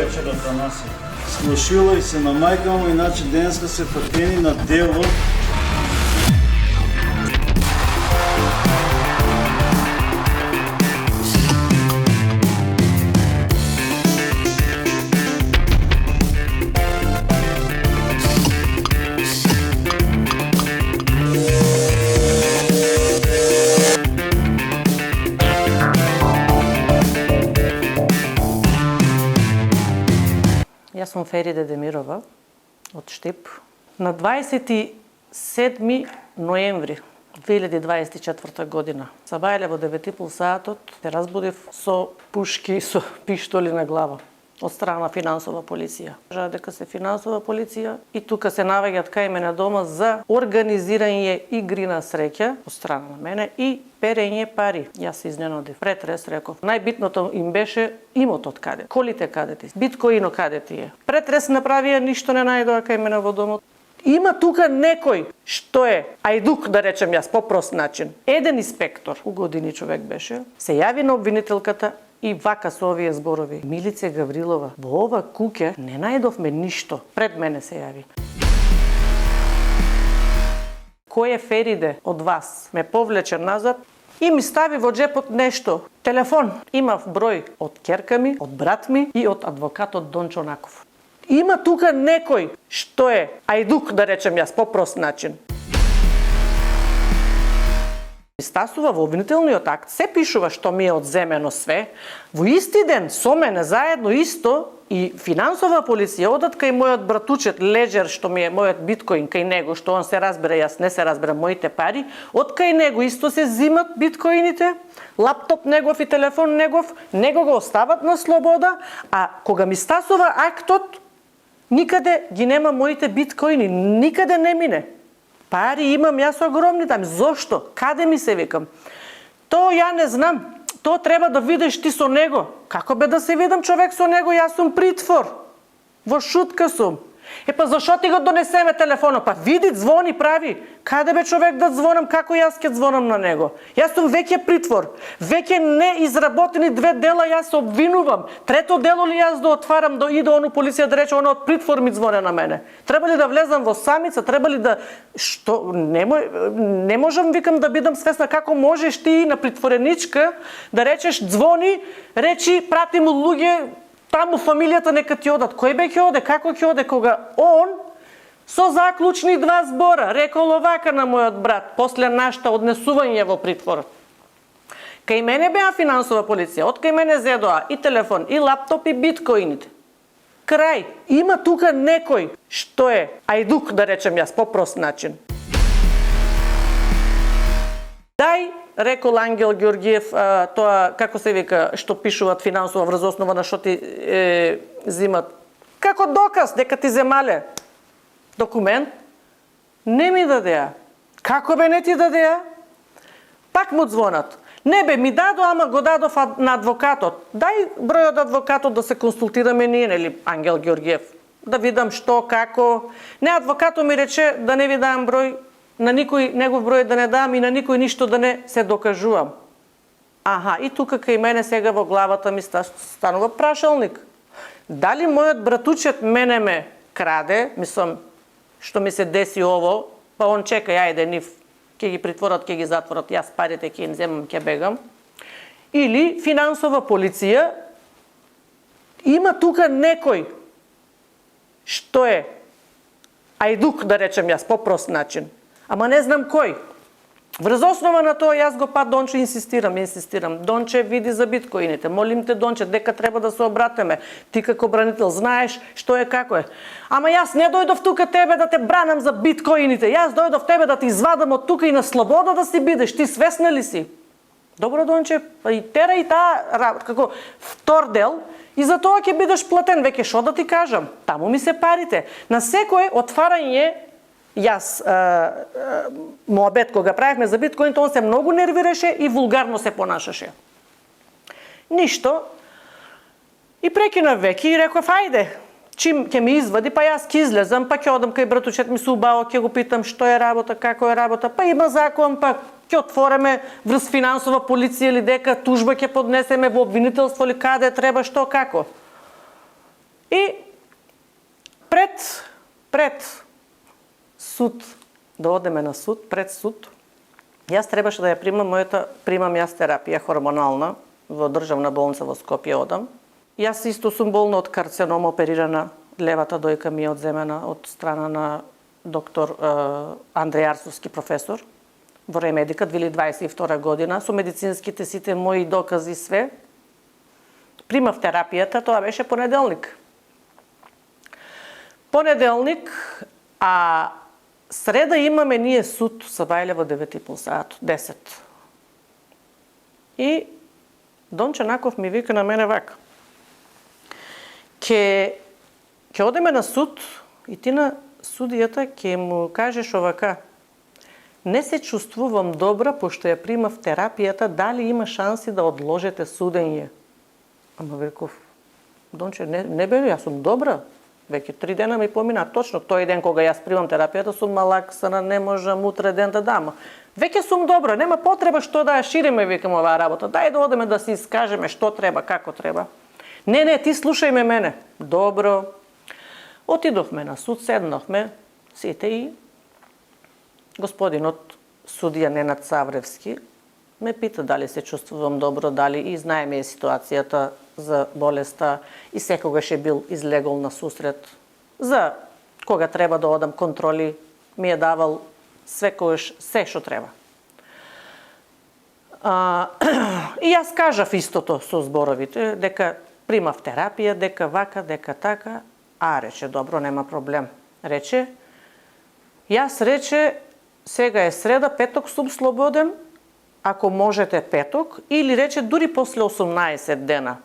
вечерата носи. Слушила и се на мајка му, иначе денеска се фатени на дело. Јас сум Фериде Демирова од Штип. На 27 ноември 2024 година Сабајле во 9:30 саатот се разбудив со пушки, со пиштоли на глава од страна финансова полиција. Кажа дека се финансова полиција и тука се наоѓаат кај мене дома за организирање игри на среќа од страна на мене и перење пари. Јас се изненадив. Претрес реков. Најбитното им беше имотот каде, колите каде ти, биткоино каде ти е. Претрес направија, ништо не најдоа кај мене во домот. Има тука некој што е ајдук, да речем јас, по прост начин. Еден инспектор, у години човек беше, се јави на обвинителката и вака со овие зборови. Милице Гаврилова, во ова куќе не најдовме ништо. Пред мене се јави. Кој е Фериде од вас? Ме повлече назад и ми стави во джепот нешто. Телефон. Имав број од ќерка ми, од брат ми и од адвокатот Дончо Наков. Има тука некој што е ајдук, да речем јас, по прост начин. Стасува во обвинителниот акт, се пишува што ми е одземено све. Во исти ден со мене заедно исто и финансова полиција одат кај мојот братучет Леџер, што ми е мојот биткоин кај него, што он се разбере, јас не се разберам моите пари, од кај него исто се зимат биткоините, лаптоп негов и телефон негов, него го остават на слобода, а кога ми стасува актот, никаде ги нема моите биткоини, никаде не мине. Пари имам јас огромни там. Зошто? Каде ми се викам? Тоа ја не знам. Тоа треба да видиш ти со него. Како бе да се видам човек со него? Јас сум притвор. Во шутка сум. Па зашо ти го донесеме телефонот? Па види, звони, прави. Каде бе човек да звонам? Како јас ќе звонам на него? Јас сум веќе притвор. Веќе не изработени 2 дела јас се обвинувам. Трето дело ли јас да отварам, да иде ону полиција да рече она од притвор ми звоне на мене? Треба ли да влезам во самица? Треба ли да... Што? Не можам, викам, да бидам свесна како можеш ти на притвореничка да речеш звони, речи, прати му луѓе, таму фамилијата нека ти одат. Кој бе ќе оде? Како ќе оде? Кога он со заклучни 2 збора рекол овака на мојот брат после нашата однесување во притвор. Кај мене беа финансова полиција, од кај мене зедоа и телефон, и лаптоп, и биткоините. Крај. Има тука некој што е ајдук, да речем јас, по прост начин. Дај, рекол Ангел Георгиев, тоа, како се вика, што пишуваат финансово врз основа на што ти зимат. Како доказ дека ти земале документ, не ми дадеа. Како бе не ти дадеа? Пак му звонат. Не бе, ми дадо, ама го дадов на адвокатот. Дај бројот адвокатот да се консултираме ние, нели, Ангел Георгиев. Да видам што, како. Не, адвокатот ми рече да не ви дам број, на никој негов број да не дам и на никој ништо да не се докажувам. Аха, и тука кај мене сега во главата ми станува прашалник. Дали мојот братучет мене ме краде, мислам, што ми се деси ово, па он чека, ајде, нив, ќе ги притворат, ќе ги затворат, јас парите ќе им земам, ќе бегам. Или финансова полиција, има тука некој што е ајдук, да речем јас, по прост начин. Ама не знам кој. Врз основа на тоа јас го Донче инсистирам. Донче, види за биткоините. Молим те, Донче, дека треба да се обратиме. Ти како бранител знаеш што е, како е. Ама јас не дојдов тука тебе да те бранам за биткоините. Јас дојдов тебе да те извадам од тука и на слобода да си бидеш. Ти свесна ли си? Добро, Донче, и тера и таа работа, како втор дел, и за тоа ќе бидеш платен. Веќе шо да ти кажам? Таму ми се парите. На секое отварање јас моабет кога правевме за биткоин, он се многу нервираше и вулгарно се понашаше. Ништо. И прекина веќе и реков, ајде, чим ќе ми извади, па јас ќе излезам, па ќе одам кај братучет ми се убаво, ќе го питам што е работа, како е работа, па има закон, па ќе отвориме врз финансова полиција или дека тужба ќе поднесеме во обвинителство или каде треба, што, како. И пред суд, да одеме на суд, пред суд, јас требаше да ја примам јас терапија хормонална во државна болница во Скопје одам. Јас исто сум болна од карцином, оперирана, левата дојка ми е одземена од страна на доктор Андреј Арсовски, професор, во Ремедика 2022 година, со медицинските сите мои докази све. Примав терапијата, тоа беше понеделник. А среда имаме ние суд со Бајле во 9:30 саат, 10. И Донче Наков ми вика на мене вака: Ќе одеме на суд и ти на судијата ќе му кажеш овака: не се чувствувам добра пошто ја примав терапијата, дали има шанси да одложите судење? Ама веков: Донче, не бе, јас сум добра. Веќе 3 дена ми помина, точно тој ден кога јас примам терапијата сум малаксана, не можам утре ден да дам. Веќе сум добра, нема потреба што да ја шириме, викам, оваа работа. Дај да одеме да се искажеме што треба, како треба. Не, ти слушај мене. Добро. Отидовме на суд, седнахме сите и господинот судија Ненад Савревски ме пита дали се чувствувам добро, дали и знаеме ситуацијата за болеста и секогаш е бил излегол на сусрет. За кога треба да одам контроли, ми е давал секогаш се што треба. И јас кажав истото со зборовите, дека примав терапија, дека вака, дека така. Рече, добро, нема проблем. Рече, сега е среда, петок сум слободен, ако можете петок, или рече дури после 18 дена.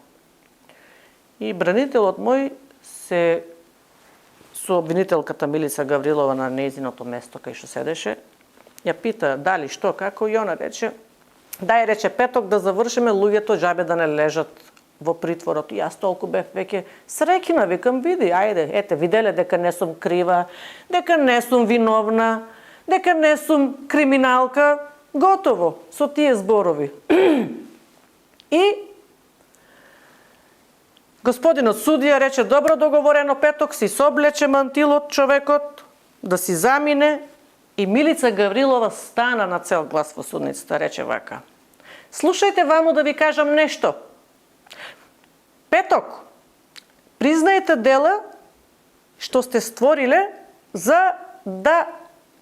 И бранителот мој се со обвинителката Милица Гаврилова на нејзиното место кај што седеше, ја пита дали што, како, и она рече, дај, рече, петок да завршиме, луѓето жабе да не лежат во притворот. И јас толку бев веќе среќна, викам, види, ајде, ете, виделе дека не сум крива, дека не сум виновна, дека не сум криминалка, готово, со тие зборови. И господинот судија рече, добро, договорено петок, си соблече мантилот човекот, да си замине, и Милица Гаврилова стана на цел глас во судницата, рече вака: слушајте ваму да ви кажам нешто. Петок, признајте дела што сте створиле за да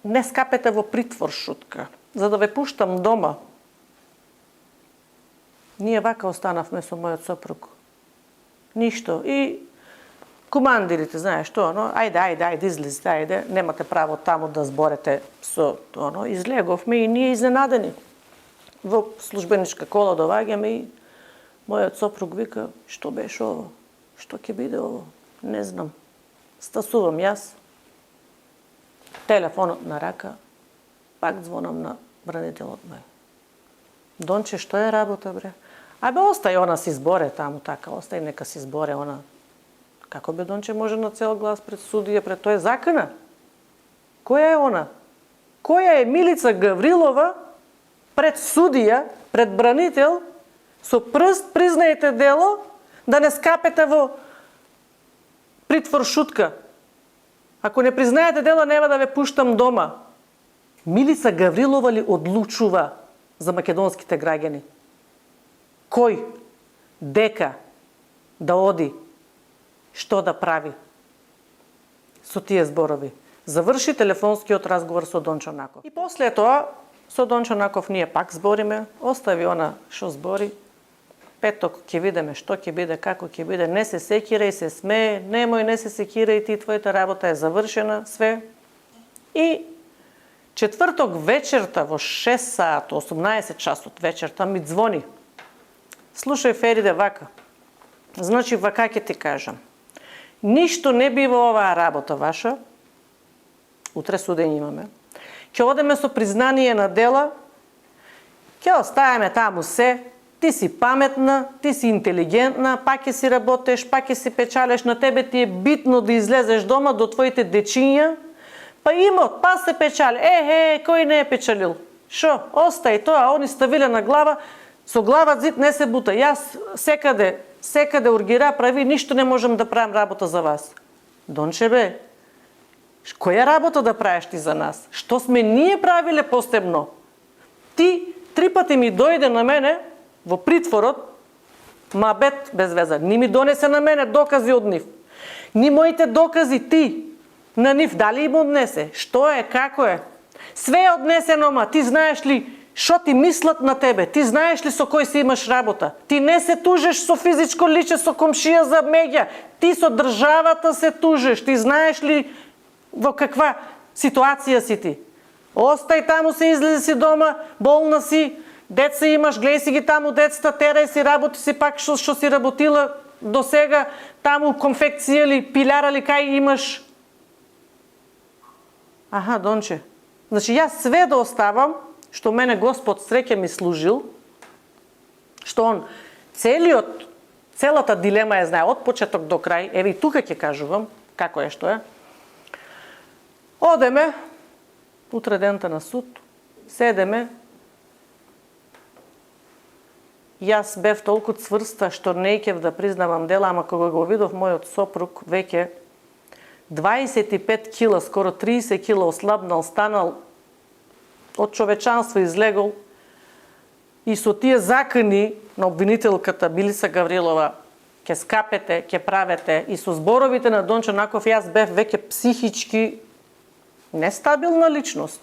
не скапете во притвор, шутка, за да ве пуштам дома. Ние вака останавме со мојот сопруг. Ништо. И командирите, знаеш што, ајде, излезте, ајде, немате право таму да зборете со оно. Излеговме и ние изненадени. Во службеничка кола доваѓаме и мојот сопруг вика, што беше ово? Што ќе биде ово? Не знам. Стасувам јас, телефонот на рака, пак звонам на бранителот мој. Донче, што е работа, бре? Остај, она си зборе таму, така, остај, нека си зборе, она. Како бе, Донче, може на цел глас пред судија, пред тој закана? Која е она? Која е Милица Гаврилова пред судија, пред бранител, со прст признаете дело, да не скапете во притвор, шутка. Ако не признаете дело, нема да ве пуштам дома. Милица Гаврилова ли одлучува за македонските граѓани? Кој? Дека? Да оди? Што да прави? Со тие зборови. Заврши телефонскиот разговор со Дончо Наков. И после тоа, со Дончо Наков ние пак збориме, остави она што збори. Петок ќе видиме што ќе биде, како ќе биде, не се секирај, се смее, немој, не се секирај, ти твојата работа е завршена, све. И четврток вечерта во 6 саат, 18 часот вечерта ми звони. Слушај, Фериде, вака. Значи, вака ќе ти кажам. Ништо не бива оваа работа ваша. Утре судење имаме. Ќе одеме со признание на дела. Ќе оставаме таму се. Ти си паметна, ти си интелигентна, пак ќе си работеш, пак ќе си печалеш, на тебе ти е битно да излезеш дома до твоите дечиња. Па имот, па се печали. Кој не е печалил? Шо? Остај тоа, они ставиле на глава. Со глава зид не се бута. Јас секаде ургира прави, ништо не можам да правам работа за вас. Донче бе, која работа да правиш ти за нас? Што сме ние правиле посебно? Ти 3 пати ми дојде на мене во притворот, мабет без веза. Ни ми донесе на мене докази од нив. Ни моите докази ти на нив дали им однесе? Што е, како е? Све е однесено, ма ти знаеш ли што ти мислат на тебе? Ти знаеш ли со кој си имаш работа? Ти не се тужеш со физичко личе, со комшија за меѓа. Ти со државата се тужеш. Ти знаеш ли во каква ситуација си ти? Остај таму, се излези си дома, болна си, деца имаш, гледај си ги таму децата, терај си, работи си пак што си работила до сега, таму конфекција ли, пилјара ли, кај имаш. Аха, Донче. Значи, јас све да оставам, што мене Господ среќа ми служил, што он целата дилема ја знае од почеток до крај, еве и тука ќе кажувам како е што е. Одеме, утре дента на суд, седеме, јас бев толку цврста што не икев да признавам дела, ама кога го видов мојот сопруг веќе 25 кила, скоро 30 кила ослабнал, станал од човечанство излегол и со тие закани на обвинителката Билиса Гаврилова ќе скапете, ќе правете и со зборовите на Дончо Наков јас бев веќе психички нестабилна личност.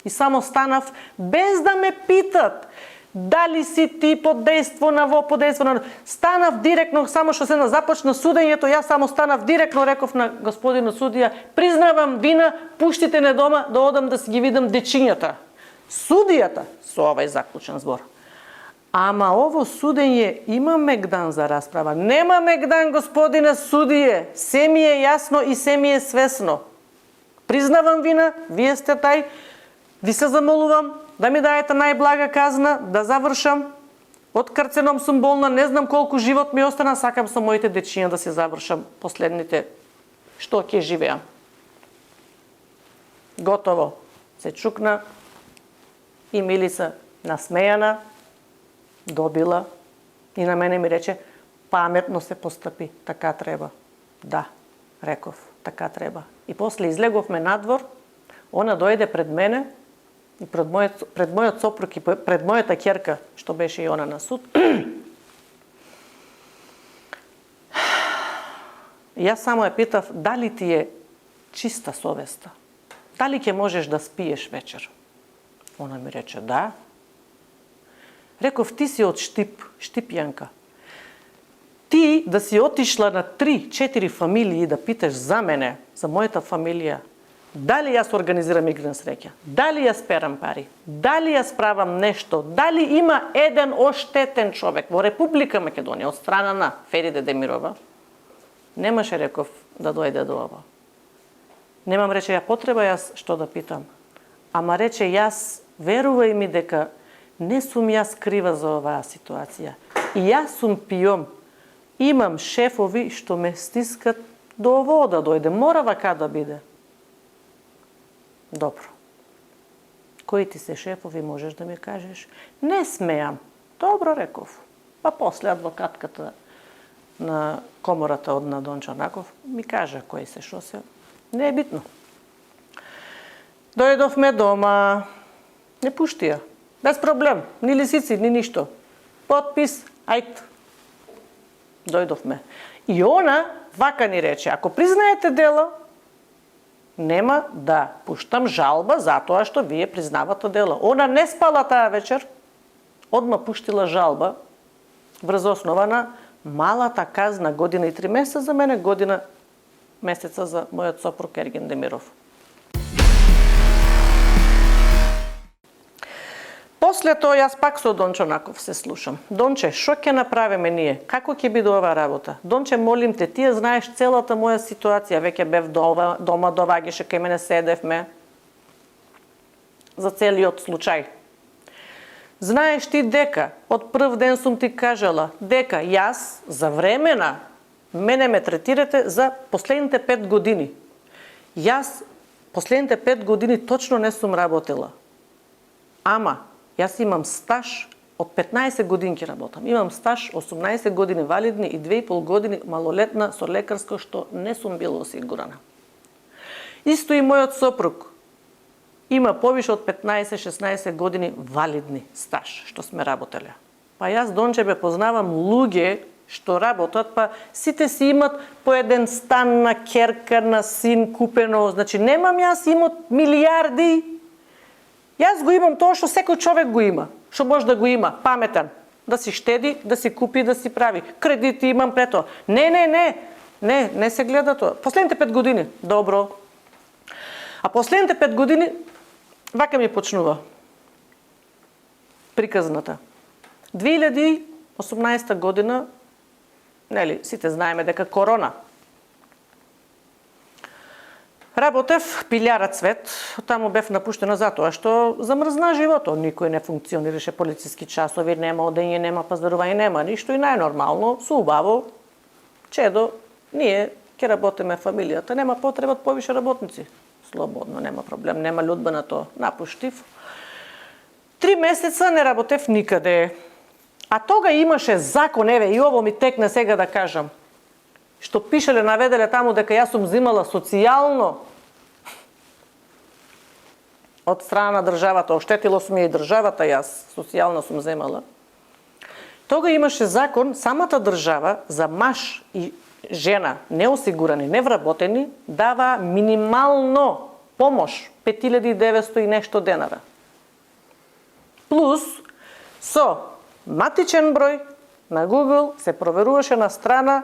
И само станав без да ме питат дали си ти под дејство на во, под дејство на... Станав директно, само што се започна судењето, јас само станав директно, реков на господинот судија, признавам вина, пуштите не дома да одам да си ги видам дечињата. Судијата со овај заклучен збор. Ама ово судење има мегдан за расправа. Нема мегдан, господине судије. Се ми е јасно и се ми е свесно. Признавам вина, вие сте тај, ви се замолувам да ми даете најблага казна, да завршам. Од карценом сум болна, не знам колку живот ми остана, сакам со моите дечиња да се завршам последните што ќе живеам. Готово. Се чукна и Милица насмејана добила и на мене ми рече паметно се постапи, така треба. Да, реков, така треба. И после излеговме надвор, она дојде пред мене и пред мојот сопруг и пред мојата ќерка, што беше и она на суд. Јас само ја питав дали ти е чиста совеста. Дали ќе можеш да спиеш вечер? Она ми рече да. Реков ти си од Штипјанка. Ти да си отишла на 3-4 фамилии да питаш за мене, за мојата фамилија, дали јас организирам игри на среќа, дали јас перам пари, дали јас правам нешто, дали има еден оштетен човек во Република Македонија од страна на Фериде Демирова, немаше, реков, да дојде до ова. Немам, рече, ја потреба јас што да питам. Ама рече, јас, верувај ми дека не сум јас крива за оваа ситуација. И јас сум пиом. Имам шефови што ме стискат до ово да дојде. Мора вака да биде. Добро. Кои ти се шефови, можеш да ми кажеш? Не смеам. Добро, реков. Па после адвокатката на комората од на Дончо Наков ми кажа кои се, шо се. Не е битно. Дојдовме дома. Не пушти ја. Без проблем. Ни лисици, ни ништо. Подпис, ајд. Дојдовме. И она вака ни рече, ако признаете дело, нема да пуштам жалба затоа што вие признавате дело. Она не спала таа вечер, одма пуштила жалба врз основа на малата казна година и 3 месеца за мене, година месеца за мојот сопруг Ерген Демиров. После тоа јас пак со Дончо Наков се слушам. Донче, шо ќе направиме ние? Како ќе биде оваа работа? Донче, молим те, ти знаеш целата моја ситуација. Веќе бев дома, доваѓаше кај мене, седевме за целиот случај. Знаеш ти дека, од прв ден сум ти кажала, дека јас за времена мене ме третирате за последните 5 години. Јас последните 5 години точно не сум работела. Ама, јас имам стаж Од 15 години ќе работам. Имам стаж 18 години валидни и 2,5 години малолетна со лекарско што не сум била осигурана. Исто и мојот сопруг има повише од 15-16 години валидни стаж што сме работеле. Па јас донче познавам луѓе што работат, па сите си имат по еден стан на керка, на син купено, значи немам јас имот милиарди. Јас го имам тоа што секој човек го има, што може да го има, паметен, да си штеди, да си купи, да си прави. Кредити имам прето. Не се гледа тоа. Последните 5 години, добро. А последните 5 години, вака ми почнува приказната. 2018 година, нели, сите знаеме дека корона. Работев пилјара Цвет, таму бев напуштена затоа што замрзна животот. Никој не функционираше, полициски часови, нема одење, нема пазарување, нема ништо и најнормално, со убаво, чедо, ние ќе работиме фамилијата, нема потреба повише работници. Слободно, нема проблем, нема људба на тоа. Напуштив. 3 месеца не работев никаде. А тога имаше закон, еве, и ово ми текне сега да кажам, што пишеле, наведеле таму дека јас сум взимала социјално од страна на државата, оштетило сум ја и државата, јас социјално сум земала. Тога имаше закон, самата држава за маж и жена неосигурани, невработени, дава минимално помош 5900 и нешто денара. Плюс со матичен број на Google се проверуваше на страна,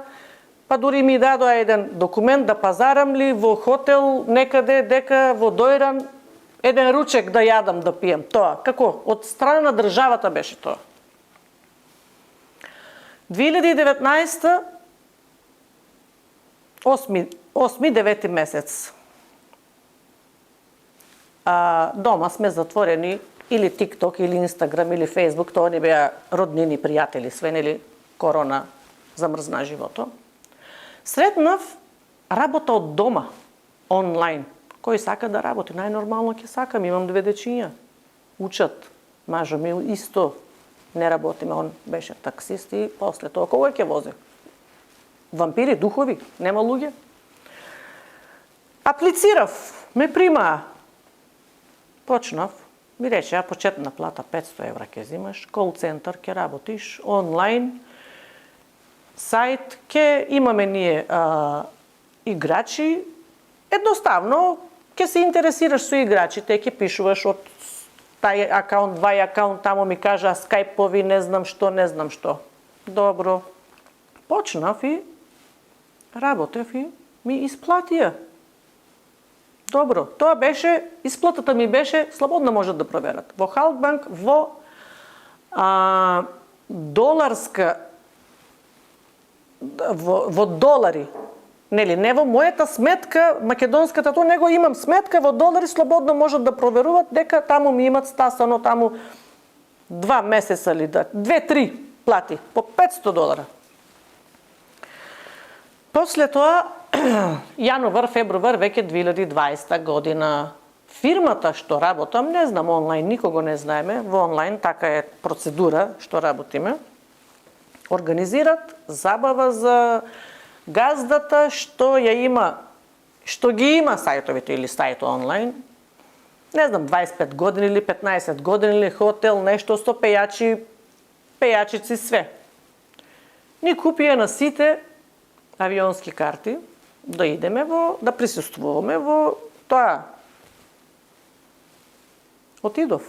па дури ми дадоа еден документ да пазарам ли во хотел некаде дека во Дојран еден ручек да јадам, да пием. Тоа, како? Од страна на државата беше тоа. 2019 8-9 месец. Дома сме затворени, или TikTok, или Instagram, или Facebook, тоа не беа роднини, пријатели, све, нели, корона замрзна живото. Сретнав работа од дома, онлайн. Кој сака да работи? Најнормално ќе сакам, имам 2 дечиња. Учат, мажо ми исто не работиме, он беше таксист и после тоа кога ќе вози? Вампири, духови, нема луѓе. Аплицирав, ме примаа. Почнав, ми рече, почетна плата 500 евра ќе зимаш, кол центар ќе работиш, онлайн, сајт, ќе имаме ние играчи. Едноставно, ќе се интересираш со играчите, ќе пишуваш од тај акаунт, вај акаунт, тамо ми кажа скајпови, не знам што. Добро. Почнав и работев и ми исплатија. Добро, тоа беше, исплатата ми беше, слободно можат да проверат. Во Халкбанк, во доларска, во долари, нели, не во мојата сметка, македонската, тоа него имам сметка во долари, слободно можат да проверуват дека таму ми имат стасано таму 2 месеца ли да, 2-3 плати, по $500. После тоа, јануар, февруар, веќе 2020 година, фирмата што работам, не знам онлайн, никого не знаеме, во онлайн, така е процедура што работиме, организират забава за газдата што ја има, што ги има сајтовите или сајт онлайн, не знам, 25 години или 15 години или хотел, нешто со пејачи, пејачици, све. Ни купија на сите авионски карти, да идеме да присуствуваме во тоа. Отидов.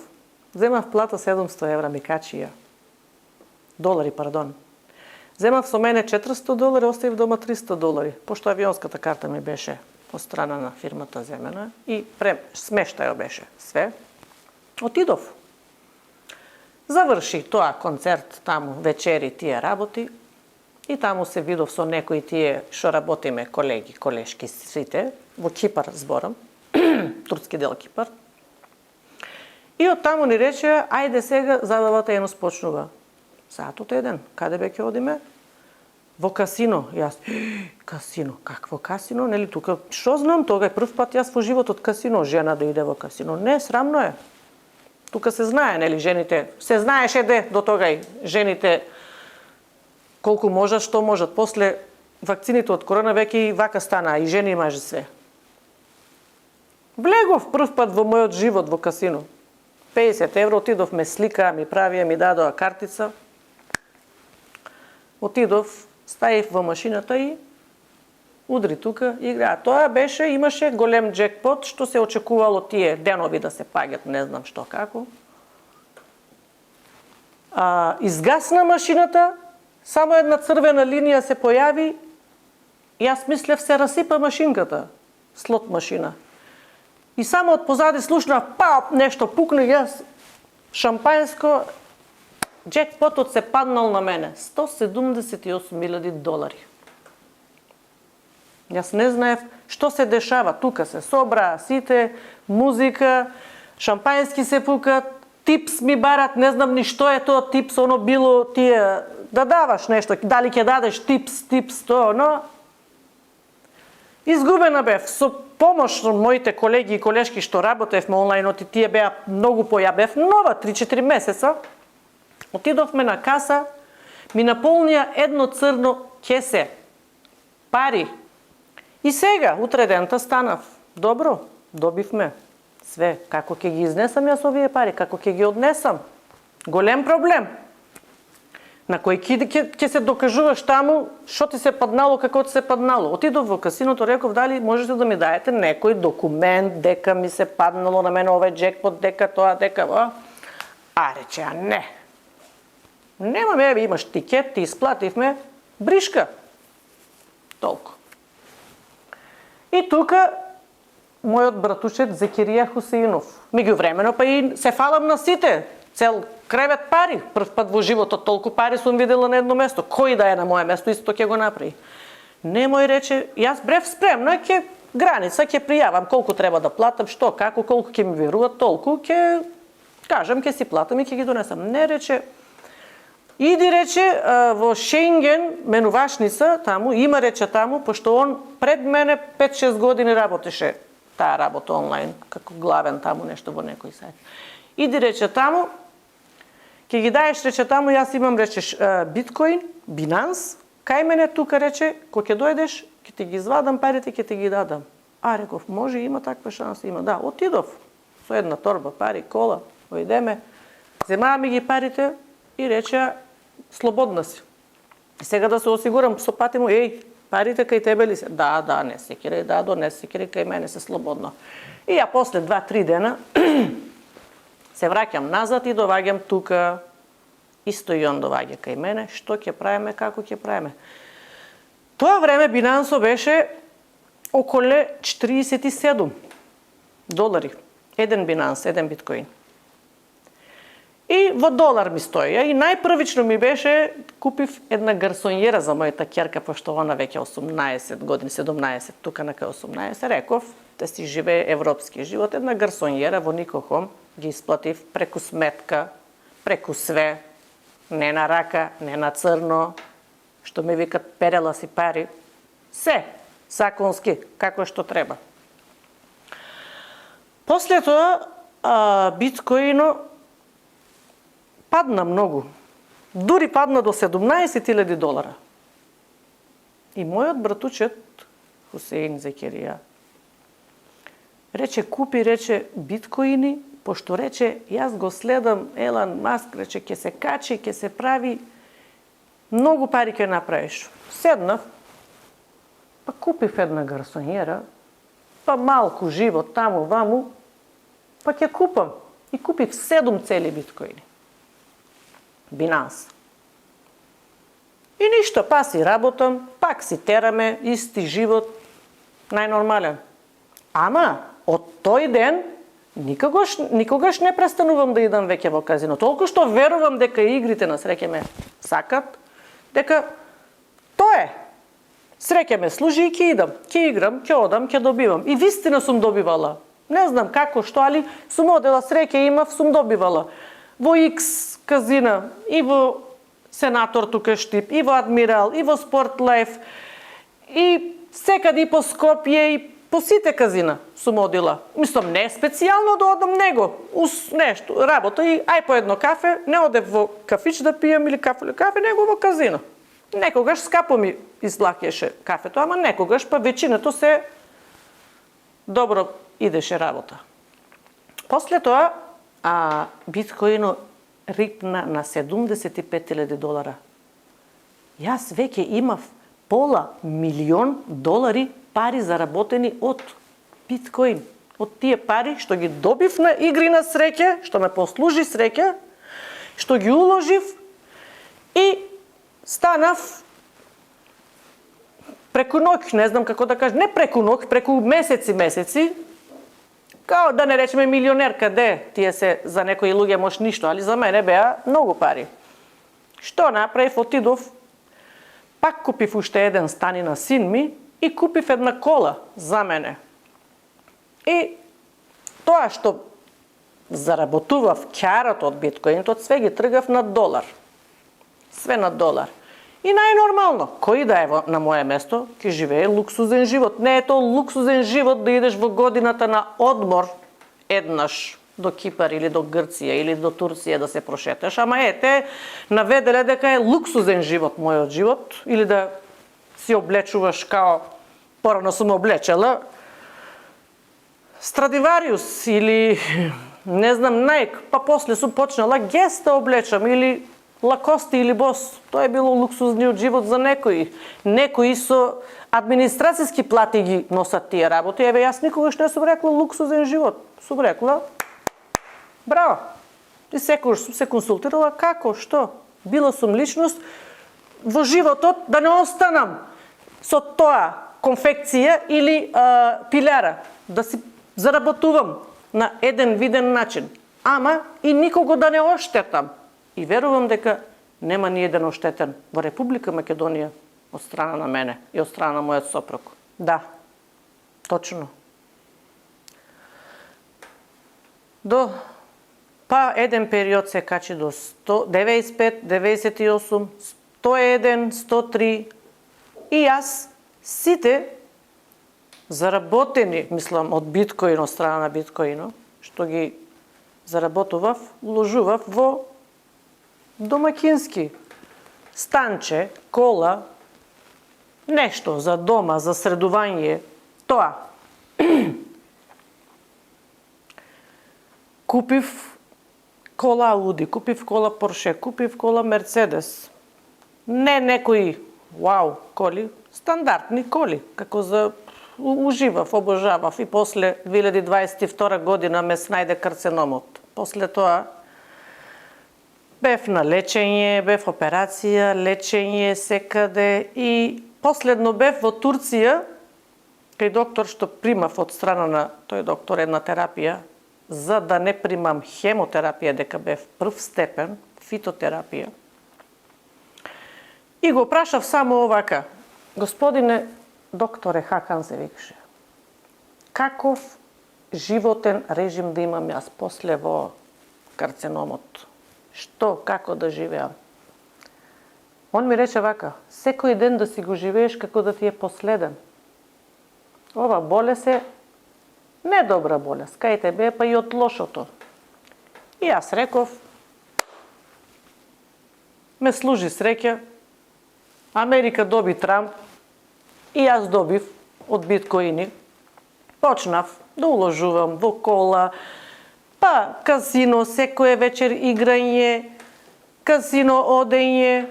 Земав плата 700 евра, ми качија. Долари, пардон. Земав со мене $400, оставив дома $300, пошто авионската карта ми беше од страна на фирмата земена и смештајо беше све. Отидов. Заврши тоа концерт, таму вечери, тие работи. И таму се видов со некои тие што работиме, колеги, колешки, сите, во Кипар зборам, турски дел Кипар. И од таму ни рече, ајде сега забавата едно спочнува. Саатот еден, каде бе ќе одиме? Во касино. Јас, касино, какво касино? Нели тука, што знам, тога е прв пат јас во животот касино, жена да иде во касино. Не, срамно е. Тука се знае, нели, жените, се знаеше до тогај, жените колку можат, што можат. После вакцините од корона веќе и вака стана, и жени и мажи све. Влегов прв пат во мојот живот во касино. 50 евро, отидов, ме слика, ми правија, ми дадоа картица. Отидов, ставив во машината и удри тука, игра. Тоа беше, имаше голем джекпот, што се очекувало тие денови да се паѓат, не знам што како. Изгасна машината, само една црвена линија се појави, и јас мислев се расипа машинката, слот машина. И само од позади слушнав, нешто пукна, јас шампајско, джекпотот се паднал на мене. $178,000. Јас не знаев што се дешава. Тука се собраа сите, музика, шампајски се пукат, типс ми барат, не знам ни што е тоа типс, оно било тие, да даваш нешто, дали ќе дадеш типс, тоа, но изгубена бев. Со помош на моите колеги и колешки што работевме онлайн, тие беа многу појабев, нова, 3-4 месеца, отидовме на каса, ми наполнија едно црно кесе, пари. И сега, утре дента станав. Добро, добивме све. Како ќе ги изнесам јас овие пари, како ќе ги однесам? Голем проблем. На кој ќе се докажуваш таму, што ти се паднало, како ти се паднало. Отидов во касиното, реков, дали можете да ми даете некој документ, дека ми се паднало на мене овој джекпот, дека тоа, дека во. Рече, не. Немам, еве, имаш тикет, ти исплативме, бришка. Толку. И тука мојот братучет Зекирија Хусеинов. Меѓувремено па и се фалам на сите. Цел кревет пари. Прв пат во животот толку пари сум видела на едно место. Кој да е на моје место, исто ќе го направи. Немој рече, јас брев спремна, ќе граница, ќе пријавам колку треба да платам, што, како, колку ќе ми веруват, толку ќе кажам, ќе си платам и ќе ги донесам. Не рече, иди рече во Шенген, менувашница таму, има рече таму, пошто он пред мене 5-6 години работеше таа работа онлайн, како главен таму нешто во некој сајт. Иди рече таму, ќе ги даеш рече таму, јас имам рече биткоин, Binance, кај мене тука рече, кога ќе дојдеш, ќе ти ги извадам парите, ќе ти ги дадам. Реков, може, има таква шанса, има. Да, отидов со една торба пари, кола, ојдеме, земаа ми ги парите и рече, слободна си. И сега да се осигурам со патимо, парите кај тебе ли се? Да, не се кири, да, донеси кири, кај мене се слободно. И ја после 2-3 дена се враќам назад и доваѓам тука, исто и он доваѓа кај мене, што ќе правиме, како ќе правиме. Тоа време Binance беше околу $47. Еден Binance, еден биткоин. И во долар ми стоја. И најпрвично ми беше, купив една гарсонјера за мојата ќерка, пошто она веќе 18 години, 17, тука на кај 18, реков, да си живее европски живот, една гарсонјера во Никохом, ги исплатив преку сметка, преку све, не на рака, не на црно, што ме викат перела си пари, се, законски, како што треба. После тоа, биткоино падна многу. Дури падна до $17,000. И мојот братучет, Хусеин Зекирија, рече, купи, рече, биткоини, пошто рече, јас го следам Елан Маск, рече, ќе се качи, ќе се прави, многу пари ќе направиш. Седнав, па купив една гарсонјера, па малку живот таму, ваму, па ќе купам. И купив 7 цели биткоини. Binance. И ништо, па си работам, пак си тераме, исти живот, најнормален. Ама, од тој ден, никогаш не престанувам да идам веќе во казино. Толку што верувам дека игрите на среќа ме сакат, дека тоа е. Среќа ме служи и ќе идам, ќе играм, ќе одам, ќе добивам. И вистина сум добивала. Не знам како, што, али сум одела, среќа имав, сум добивала. Во X казина, и во Сенатор тука Штип, и во Адмирал, и во Спорт Лайф, и секаде и по Скопје, и По сите казина сум одила. Мислам, не специјално да одам него. Нешто, работа и ај по едно кафе, не одев во кафич да пијам или кафе, него во казино. Некогаш скапо ми излакеше кафето, ама некогаш па веќината се добро идеше работа. После тоа, биткоинот рипна на $75,000. Јас веќе имав пола милион долари пари заработени од биткоин. Од тие пари што ги добив на игри на среќа, што ме послужи среќа, што ги уложив и станав преку ноќ, не знам како да кажам, не преку ноќ, преку месеци, као да не речеме милионер, каде тие се за некои луѓе мош ништо, али за мене беа многу пари. Што направив? Отидов, пак купив уште еден стани на син ми и купив една кола за мене. И тоа што заработував ќарата од биткоинот, све ги тргав на долар. Све на долар. И најнормално, кој да е на моје место, ќе живее луксузен живот. Не е тоа луксузен живот да идеш во годината на одмор еднаш до Кипар или до Грција или до Турција да се прошеташ, ама те наведеле дека е луксузен живот мојот живот, или да си облечуваш као порано сум облечела Страдивариус или не знам Nike, па после сум почнала Guess да облечам или Лакости или Бос. Тоа е било луксузниот живот за некои. Некои со администрацијски плати ги носат тие работи. Еве, јас никогаш не сум рекла луксузен живот. Сум рекла браво. И секогаш сум се консултирала како, што. Била сум личност во животот да не останам со тоа конфекција или пилера. Да си заработувам на еден виден начин. Ама и никого да не оштетам. И верувам дека нема ни еден оштетен во Република Македонија од страна на мене и од страна на мојот сопруг. Да, точно. Па еден период се качи до 195, 98, 101, 103 и јас сите заработени, мислам, од биткоин, од страна на биткоино, што ги заработував, вложував во домакински станче, кола, нешто за дома, за средување, тоа. Купив кола Ауди, купив кола Порше, купив кола Мерцедес. Не некои вау коли, стандартни коли, како за уживав, обожавав и после 2022 година ме снајде карценомот. После тоа бев на лечење, бев операција, лечење секаде и последно бев во Турција, кај доктор што примав од страна на тој доктор една терапија, за да не примам хемотерапија, дека бев прв степен, фитотерапија. И го прашав само овака: господине докторе Хакан се викаше, каков животен режим да имам јас после во карценомот? Што, како да живеам? Он ми рече вака: секој ден да си го живееш како да ти е последен. Ова болест е не добра болест, кај тебе е па и од лошото. И јас реков, ме служи среќа, Америка доби Трамп и јас добив од биткоини. Почнав да уложувам во кола, па казино, секоја вечер играње, казино одење.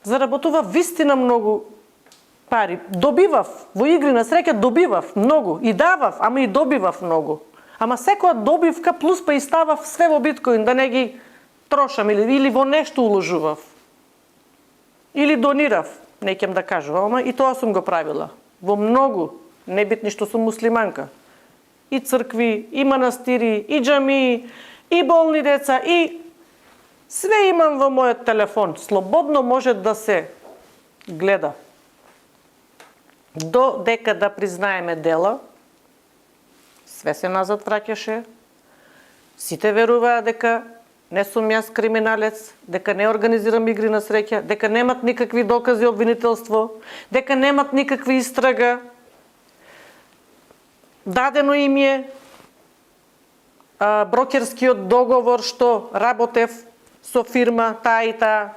Заработував вистина многу пари. Добивав во игри на среќа, добивав многу и давав, ама и добивав многу. Ама секоја добивка плюс па и ставав све во биткоин, да не ги трошам или во нешто уложував. Или донирав, не ќем да кажувам, ама и тоа сум го правила. Во многу, небитни што сум муслиманка. И цркви, и манастири, и џамии, и болни деца, и све имам во мојот телефон. Слободно може да се гледа. Додека да признаеме дела, све се назад враќаше. Сите веруваа дека не сум јас криминалец, дека не организирам игри на среќа, дека немат никакви докази обвинителство, дека немат никакви истрага. дадено им е брокерскиот договор што работев со фирма таа и таа,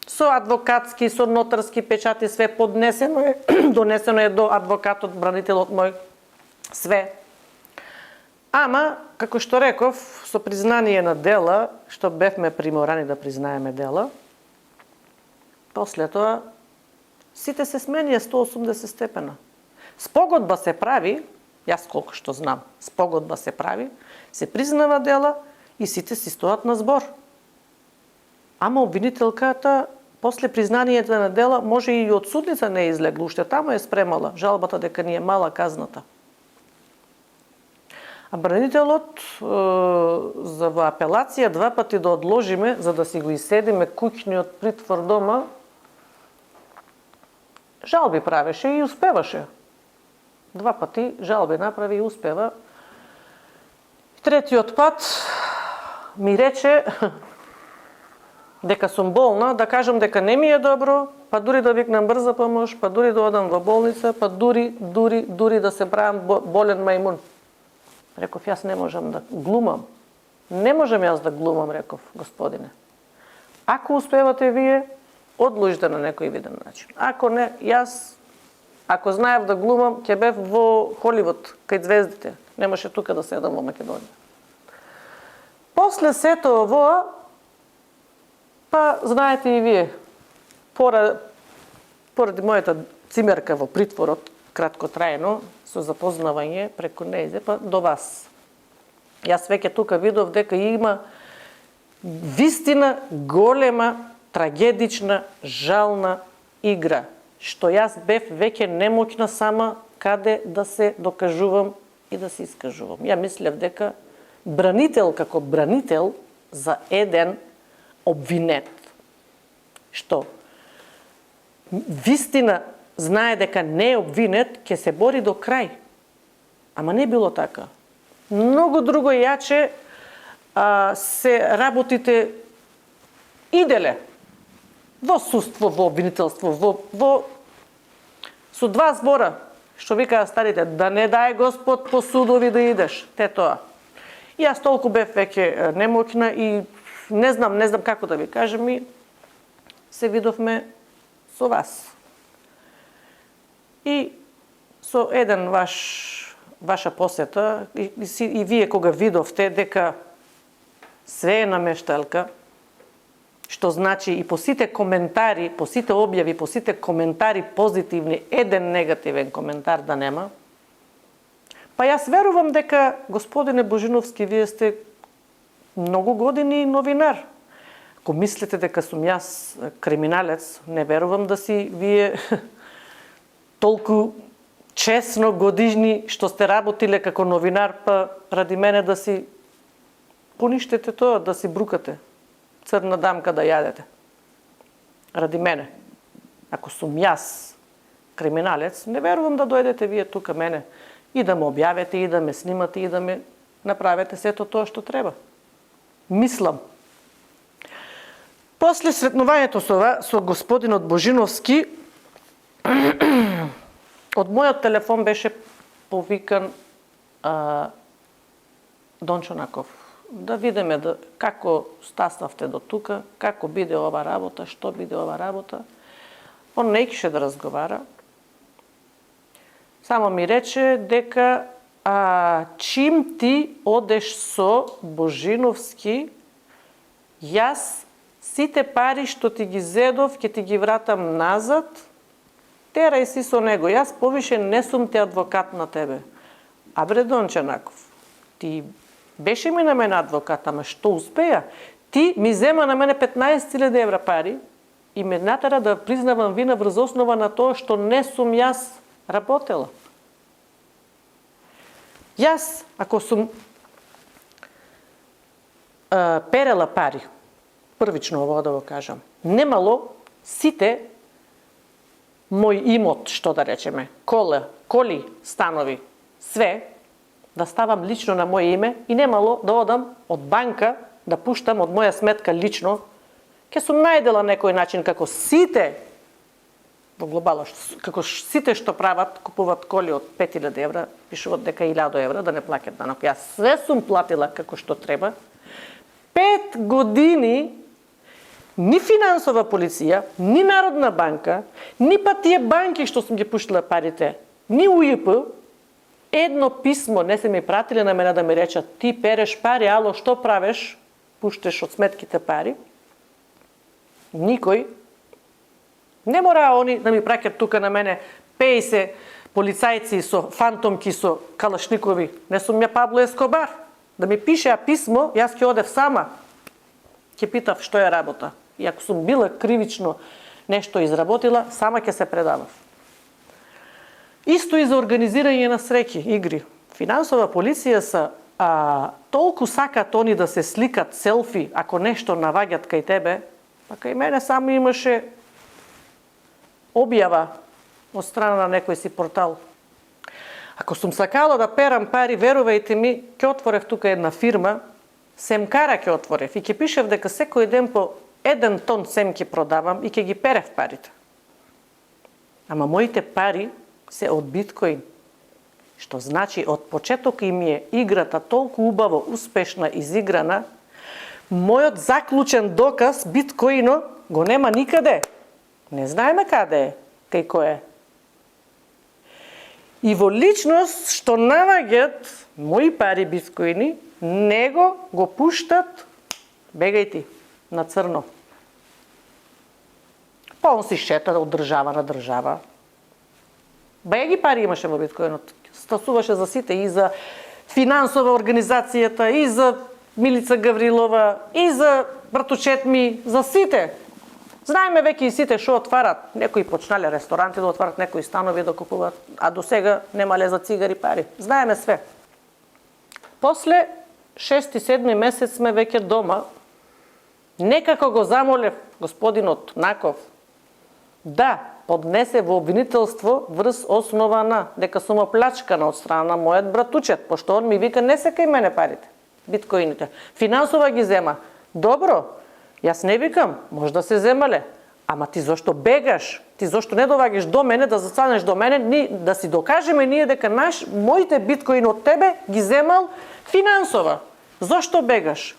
со адвокатски, со нотарски печати, све поднесено е, донесено е до адвокатот, бранителот мој, све. Ама, како што реков, со признание на дела, што бевме приморани да признаеме дела, после тоа, сите се сменија 180 степена. Спогодба се прави, јас колку што знам, спогодба се прави, се признава дела и сите си стоат на збор. Ама обвинителката, после признанието на дела, може и од судница не е излегла, уште таму е спремала жалбата дека ни е мала казната. А бранителот за во апелација 2 пати да одложиме, за да си го иседиме куќниот притвор дома, жалби правеше и успеваше. 2 пати жалби направи и успева. Третиот пат ми рече дека сум болна, да кажам дека не ми е добро, па дури да викнам брза помош, па дури да одам во болница, па дури да се правам болен мајмун. Реков, јас не можам да глумам. Не можам јас да глумам, реков, господине. Ако успевате вие, одложите на некој виден начин. Ако не, јас, ако знаев да глумам, ќе бев во Холивуд, кај звездите. Немаше тука да седам во Македонија. После сето ово, па знаете и вие, поради мојата цимерка во притворот, краткотрајно, со запознавање преку нејзе, па до вас. Јас веќе тука видов дека има вистина голема, трагедична, жална игра, што јас бев веќе немоќна сама каде да се докажувам и да се искажувам. Ја мислев дека бранител како бранител за еден обвинет, што вистина знае дека не е обвинет, ќе се бори до крај. Ама не било така. Многу друго јаче се работите иделе во судство, во обвинителство, со 2 збора, што викаа старите, да не дај Господ по судови да идеш, те тоа. И јас толку бев веќе немоќна и не знам како да ви кажем, и се видовме со вас. И со еден ваша посета, и вие кога видовте дека све е намешталка, што значи и по сите коментари, по сите објави, по сите коментари позитивни, еден негативен коментар да нема, па јас верувам дека, господине Божиновски, вие сте многу години новинар. Ако мислите дека сум јас криминалец, не верувам да си вие толку честно годишни што сте работиле како новинар, па ради мене да си поништете тоа, да си брукате црна дамка да јадете. Ради мене. Ако сум јас криминалец, не верувам да дојдете вие тука мене и да ме објавите, и да ме снимате, и да ме направите сето тоа што треба. Мислам. После сретнувањето со господинот Божиновски, од мојот телефон беше повикан Дончо Наков. Да видиме како стаснавте до тука, како биде ова работа, што биде ова работа. Он не ише да разговара. Само ми рече дека чим ти одеш со Божиновски, јас сите пари што ти ги зедов, ќе ти ги вратам назад, терај си со него. Јас повише не сум те адвокат на тебе. А бре, Донче Наков, ти беше ми на мене адвокат, ама што успеа? Ти ми зема на мене 15.000 евра пари и ме натера да признавам вина врз основа на тоа што не сум јас работела. Јас, ако сум перела пари, првично ово да го кажам, немало сите мој имот, што да речеме, коли, станови, све, да ставам лично на моје име и немало да одам од банка, да пуштам од моја сметка лично, ќе сум најдела некој начин како сите во глобално, како сите што прават, купуваат коли од 5000 евра, пишуваат дека 1000 евра да не плаќат данок. Јас све сум платила како што треба. 5 години ни финансова полиција, ни Народна банка, ни па тие банки што сум ги пуштила парите, ни УЈП, едно писмо не се ми пратиле на мене да ми речат ти переш пари, ало, што правиш? Пуштеш од сметките пари. Никој. Не мора они да ми праќат тука на мене 50 полицајци со фантомки со калашникови. Не сум ја Пабло Ескобар. Да ми пишеа писмо, јас ќе одев сама. Ќе питав што е работа. И ако сум била кривично нешто изработила, сама ќе се предавав. Исто и за организирање на среќи, игри. Финансова полиција са толку сакат они да се сликат селфи, ако нешто наваѓат кај тебе, па кај мене само имаше објава од страна на некој си портал. Ако сум сакала да перам пари, верувајте ми, ќе отворев тука една фирма, семкара ќе отворев и ќе пишев дека секој ден по 1 тон семки продавам и ќе ги перев парите. Ама моите пари се од биткоин, што значи од почеток им е играта толку убаво, успешна, изиграна, мојот заклучен доказ, биткоино, го нема никаде. Не знаеме каде е, кај кој е. И во личност што наваѓат мои пари биткоини, него го пуштат, бегај ти, на црно. Па он си шета од држава на држава. Беги пари имаше во биткоинот. Стасуваше за сите, и за финансова организацијата, и за Милица Гаврилова, и за братучет ми, за сите. Знаеме веќе и сите што отварат. Некои почнале ресторанти да отварат, некои станови да купуваат, а до сега немале за цигари пари. Знаеме све. После 6-7 месец сме веќе дома. Некако го замолев господинот Наков да поднесе во обвинителство врз основа на дека сум оплачкана од страна на мојот братучет, пошто он ми вика не се кај мене парите, биткоините. Финансова ги зема. Добро, јас не викам, може да се земале, ама ти зошто бегаш? Ти зошто не доваѓаш до мене, да застанеш до мене, да си докажеме ние дека моите биткоини од тебе ги земал финансова. Зошто бегаш?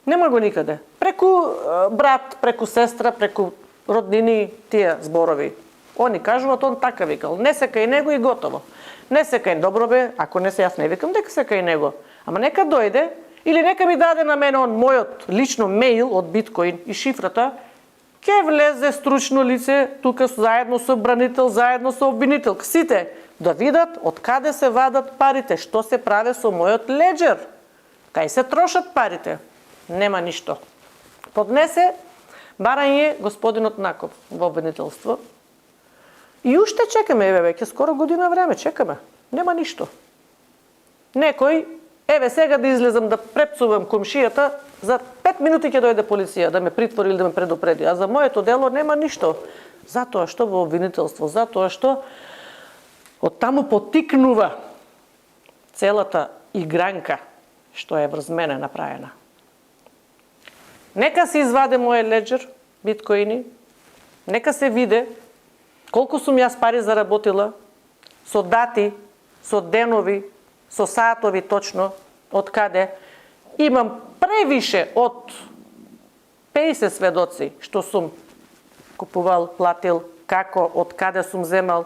Нема го никаде. Преку брат, преку сестра, преку роднини, тие зборови. Они кажуваат, он така викал. Не се кај него и готово. Не се кај, добро бе, ако не се, јас не викам дека се кај него. Ама нека дојде, или нека ми даде на мене он мојот лично мејл од биткоин и шифрата, ќе влезе стручно лице тука заедно со бранител, заедно со обвинител. Сите да видат од каде се вадат парите, што се прави со мојот леджер, кај се трошат парите. Нема ништо. Поднесе барање господинот Наков во обвинителство. И уште чекаме, веќе скоро година време чекаме. Нема ништо. Некој, сега да излезам да препцувам комшијата, за 5 минути ќе дојде полиција да ме притвори или да ме предупреди, а за моето дело нема ништо. Затоа што во обвинителство, затоа што од таму потикнува целата игранка што е врз мене направена. Нека се изваде моје леджер, биткоини, нека се виде колку сум јас пари заработила, со дати, со денови, со саатови точно, од каде. Имам превише од 50 сведоци што сум купувал, платил, како, од каде сум земал,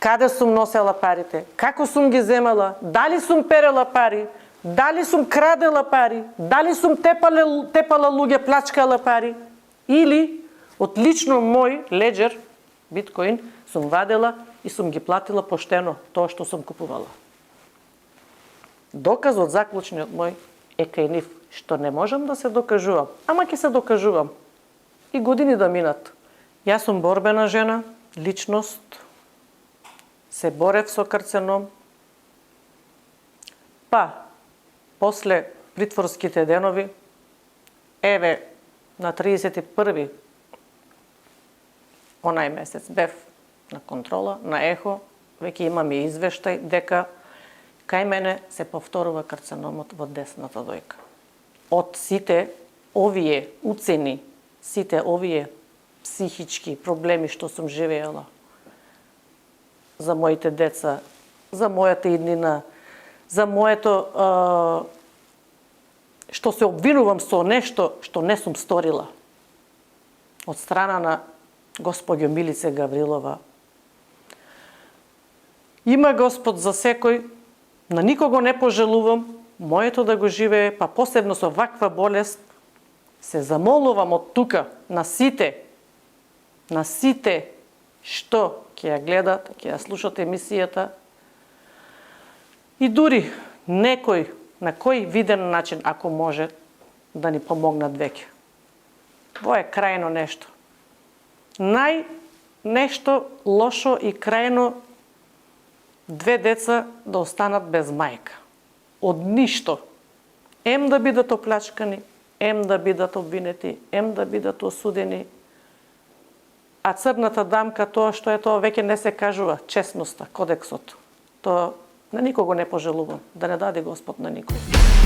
каде сум носела парите, како сум ги земала, дали сум перела пари, дали сум крадела пари, дали сум тепала луѓе, плачкала пари, или од лично мој леджер, биткоин, сум вадела и сум ги платила поштено тоа што сум купувала. Доказот заклучниот мој е кај нив, што не можам да се докажувам, ама ќе се докажувам. И години да минат. Јас сум борбена жена, личност, се борев со карценом, па, после притворските денови, на 31. онај месец бев на контрола, на ехо, веќе имаме извештај дека кај мене се повторува карценомот во десната дојка. Од сите овие уцени, сите овие психички проблеми што сум живеела. За моите деца, за мојата иднина, за моето што се обвинувам со нешто што не сум сторила. Од страна на Господјо Милице Гаврилова. Има Господ за секој, на никого не пожелувам, моето да го живее, па посебно со ваква болест, се замолувам од тука на сите што ќе ја гледат, ќе ја слушат емисијата, и дури некој, на кој виден начин, ако може, да ни помогнат веќе. Во е крајно нешто. Нешто лошо и крајно две деца да останат без мајка. Од ништо. Ем да бидат оплачкани, ем да бидат обвинети, ем да бидат осудени. А црната дамка, тоа што е тоа, веќе не се кажува, честноста, кодексот. Тоа на никого не пожелувам, да не даде Господ на никој.